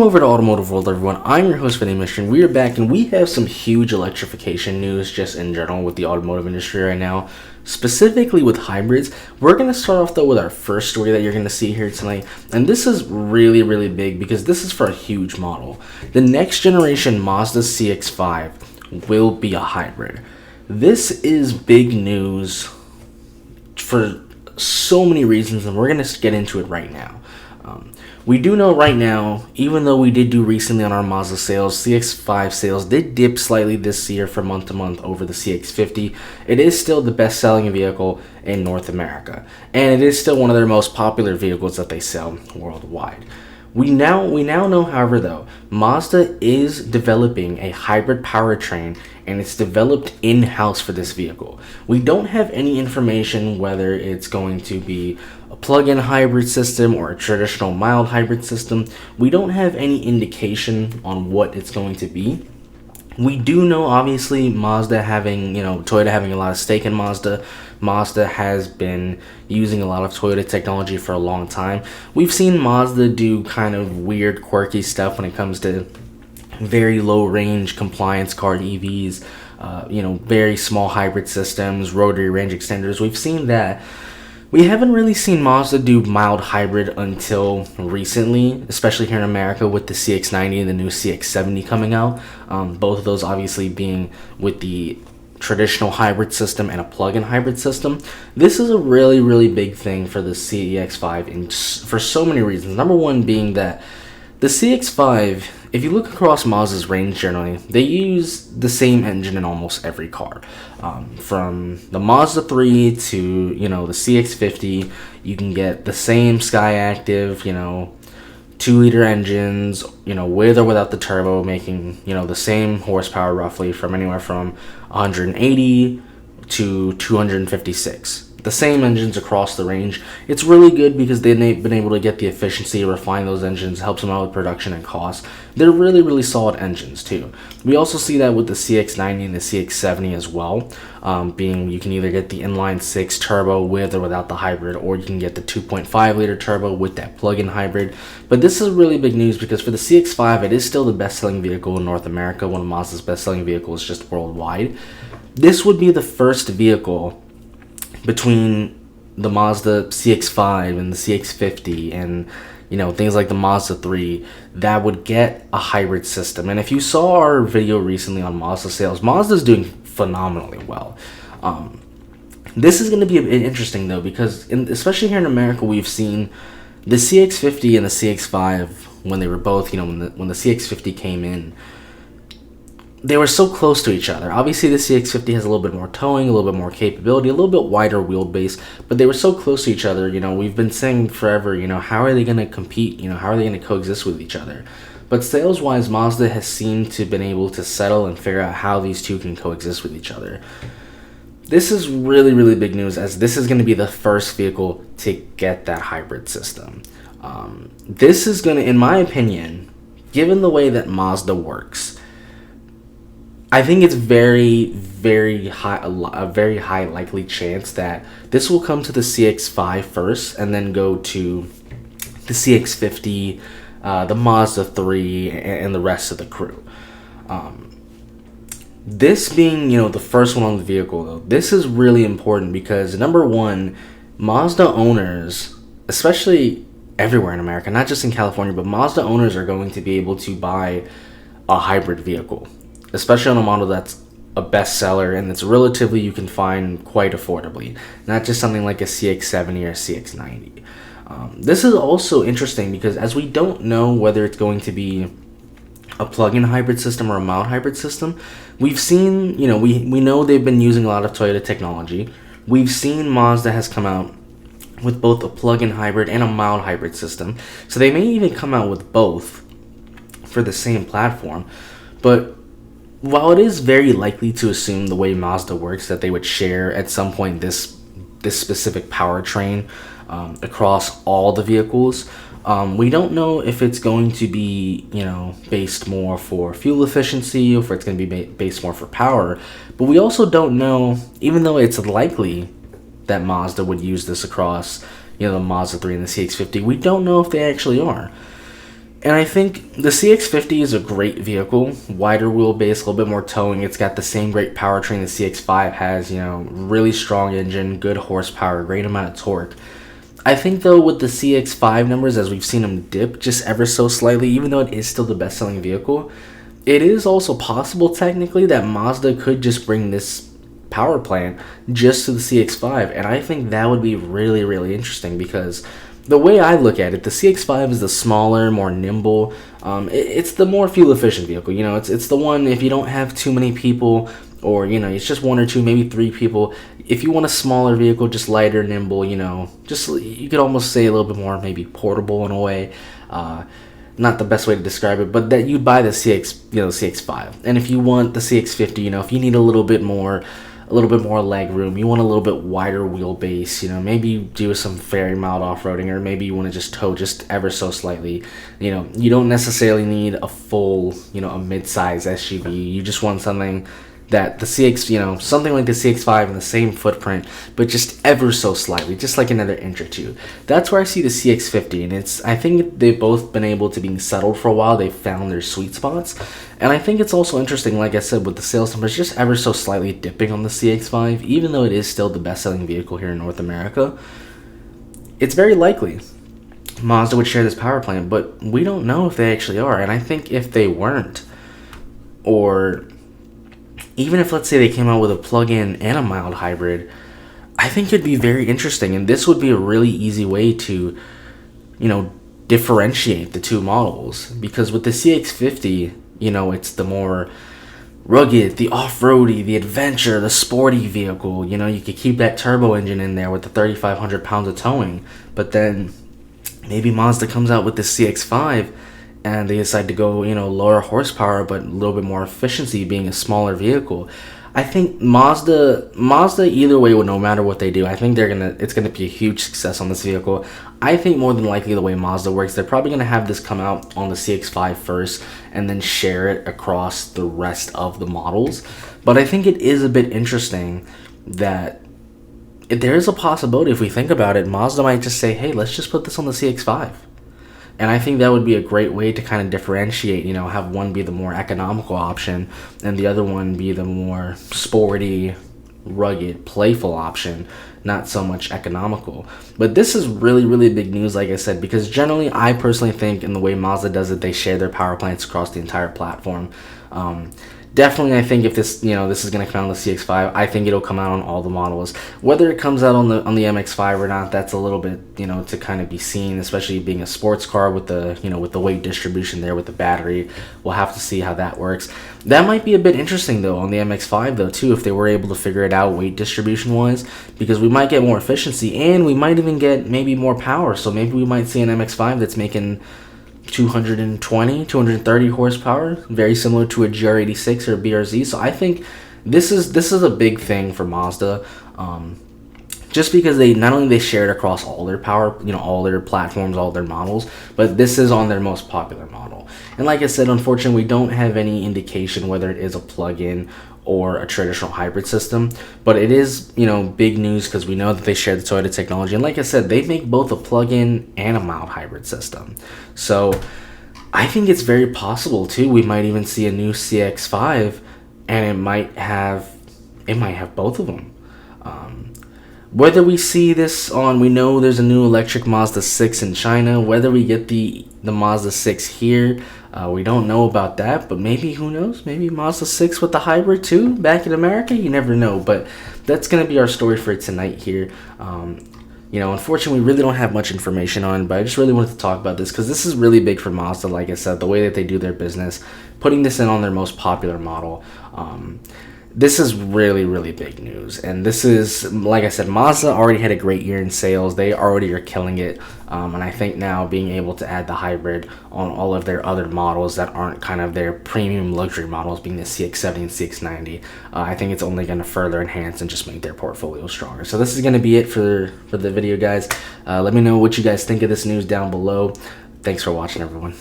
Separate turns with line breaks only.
Welcome over to Automotive World, everyone. I'm your host, Vinny Mission. We are back, and we have some huge electrification news just in general with the automotive industry right now, specifically with hybrids. We're going to start off, though, with our first story that you're going to see here tonight, and this is really, really big because this is for a huge model. The next generation Mazda CX5 will be a hybrid. This is big news for so many reasons, and we're going to get into it right now. We do know right now, even though we did do recently on our Mazda sales, CX5 sales did dip slightly this year from month to month over the CX50. It is still the best-selling vehicle in North America, and it is still one of their most popular vehicles that they sell worldwide. We now know, however, though, Mazda is developing a hybrid powertrain, and it's developed in-house for this vehicle. We don't have any information whether it's going to be a plug-in hybrid system or a traditional mild hybrid system. We don't have any indication on what it's going to be. We do know, obviously, Mazda having, Toyota having a lot of stake in Mazda. Mazda has been using a lot of Toyota technology for a long time. We've seen Mazda do kind of weird, quirky stuff when it comes to very low-range compliance car EVs, very small hybrid systems, rotary range extenders. We've seen that. We haven't really seen Mazda do mild hybrid until recently, especially here in America with the CX90 and the new CX70 coming out. Both of those obviously being with the traditional hybrid system and a plug-in hybrid system. This is a really, really big thing for the CX5 and for so many reasons. Number one being that the CX5, if you look across Mazda's range generally, they use the same engine in almost every car. From the Mazda 3 to, the CX50, you can get the same Skyactiv, 2-liter engines, with or without the turbo, making, the same horsepower roughly from anywhere from 180 to 256. The same engines across the range. It's really good because they've been able to get the efficiency, refine those engines, helps them out with production and cost. They're really, really solid engines too. We also see that with the CX90 and the CX70 as well, being you can either get the inline 6 turbo with or without the hybrid, or you can get the 2.5 liter turbo with that plug-in hybrid. But this is really big news because for the CX5, it is still the best-selling vehicle in North America, one of Mazda's best-selling vehicles just worldwide. This would be the first vehicle between the Mazda CX5 and the CX50 and things like the Mazda 3 that would get a hybrid system. And if you saw our video recently on Mazda sales, Mazda's doing phenomenally well. This is going to be a bit interesting though, because especially here in America, we've seen the CX50 and the CX5 when they were both, when the CX50 came in, they were so close to each other. Obviously, the CX50 has a little bit more towing, a little bit more capability, a little bit wider wheelbase, but they were so close to each other. We've been saying forever, how are they going to compete? How are they going to coexist with each other? But sales-wise, Mazda has seemed to have been able to settle and figure out how these two can coexist with each other. This is really, really big news, as this is going to be the first vehicle to get that hybrid system. This is going to, in my opinion, given the way that Mazda works, I think it's a very high likely chance that this will come to the CX5 first and then go to the CX50, the Mazda 3, and the rest of the crew. This being, the first one on the vehicle, though, this is really important because, number one, Mazda owners, especially everywhere in America, not just in California, but Mazda owners are going to be able to buy a hybrid vehicle, especially on a model that's a bestseller and that's relatively you can find quite affordably, not just something like a CX70 or a CX90. This is also interesting because as we don't know whether it's going to be a plug-in hybrid system or a mild hybrid system, we've seen, we know they've been using a lot of Toyota technology. We've seen Mazda has come out with both a plug-in hybrid and a mild hybrid system, so they may even come out with both for the same platform. But while it is very likely to assume the way Mazda works that they would share at some point this specific powertrain across all the vehicles, we don't know if it's going to be based more for fuel efficiency or if it's going to be based more for power. But we also don't know, even though it's likely that Mazda would use this across the Mazda 3 and the CX50, we don't know if they actually are. And I think the CX50 is a great vehicle, wider wheelbase, a little bit more towing. It's got the same great powertrain the CX5 has, really strong engine, good horsepower, great amount of torque. I think though with the CX5 numbers, as we've seen them dip just ever so slightly, even though it is still the best-selling vehicle, it is also possible technically that Mazda could just bring this power plant just to the CX5, and I think that would be really, really interesting because the way I look at it, the CX5 is the smaller, more nimble. It's the more fuel efficient vehicle. It's the one if you don't have too many people, or it's just one or two, maybe three people. If you want a smaller vehicle, just lighter, nimble, just you could almost say a little bit more maybe portable in a way. Not the best way to describe it, but that you buy the CX5. And if you want the CX50, if you need a little bit more leg room, you want a little bit wider wheelbase, maybe do some very mild off-roading, or maybe you want to just tow just ever so slightly. You don't necessarily need a full, a mid-size SUV. You just want something that the CX, something like the CX5 in the same footprint, but just ever so slightly, just like another inch or two. That's where I see the CX50, and I think they've both been able to be settled for a while. They've found their sweet spots, and I think it's also interesting, like I said, with the sales numbers just ever so slightly dipping on the CX5, even though it is still the best-selling vehicle here in North America. It's very likely Mazda would share this power plant, but we don't know if they actually are, and I think if they weren't, or even if, let's say, they came out with a plug-in and a mild hybrid, I think it'd be very interesting, and this would be a really easy way to, differentiate the two models. Because with the CX50, it's the more rugged, the off-roady, the adventure, the sporty vehicle. You could keep that turbo engine in there with the 3,500 pounds of towing, but then maybe Mazda comes out with the CX5, and they decide to go, lower horsepower, but a little bit more efficiency, being a smaller vehicle. I think Mazda either way, no matter what they do, I think it's gonna be a huge success on this vehicle. I think more than likely the way Mazda works, they're probably gonna have this come out on the CX5 first, and then share it across the rest of the models. But I think it is a bit interesting that there is a possibility, if we think about it, Mazda might just say, hey, let's just put this on the CX5. And I think that would be a great way to kind of differentiate, have one be the more economical option and the other one be the more sporty, rugged, playful option, not so much economical. But this is really, really big news, like I said, because generally I personally think in the way Mazda does it, they share their power plants across the entire platform. Definitely, I think if this is going to come out on the CX5, I think it'll come out on all the models. Whether it comes out on the MX5 or not, that's a little bit, to kind of be seen, especially being a sports car with the, with the weight distribution there with the battery. We'll have to see how that works. That might be a bit interesting, though, on the MX5, though, too, if they were able to figure it out weight distribution-wise, because we might get more efficiency, and we might even get maybe more power. So maybe we might see an MX5 that's making 230 horsepower, very similar to a GR86 or a BRZ. So I think this is a big thing for Mazda, just because they not only they share it across all their power, all their platforms, all their models, but this is on their most popular model. And like I said, unfortunately, we don't have any indication whether it is a plug-in or a traditional hybrid system, but it is big news because we know that they share the Toyota technology, and like I said, they make both a plug-in and a mild hybrid system. So I think it's very possible too we might even see a new CX5, and it might have both of them. Whether we see this we know there's a new electric Mazda 6 in China. Whether we get the Mazda 6 here, we don't know about that, but maybe, who knows, maybe Mazda 6 with the hybrid too back in America. You never know, but that's going to be our story for tonight here. Unfortunately, we really don't have much information on, but I just really wanted to talk about this because this is really big for Mazda. Like I said, the way that they do their business, putting this in on their most popular model, this is really, really big news. And this is, like I said, Mazda already had a great year in sales. They already are killing it. And I think now being able to add the hybrid on all of their other models that aren't kind of their premium luxury models, being the CX-70 and CX-90, I think it's only going to further enhance and just make their portfolio stronger. So this is going to be it for the video, guys. Let me know what you guys think of this news down below. Thanks for watching, everyone.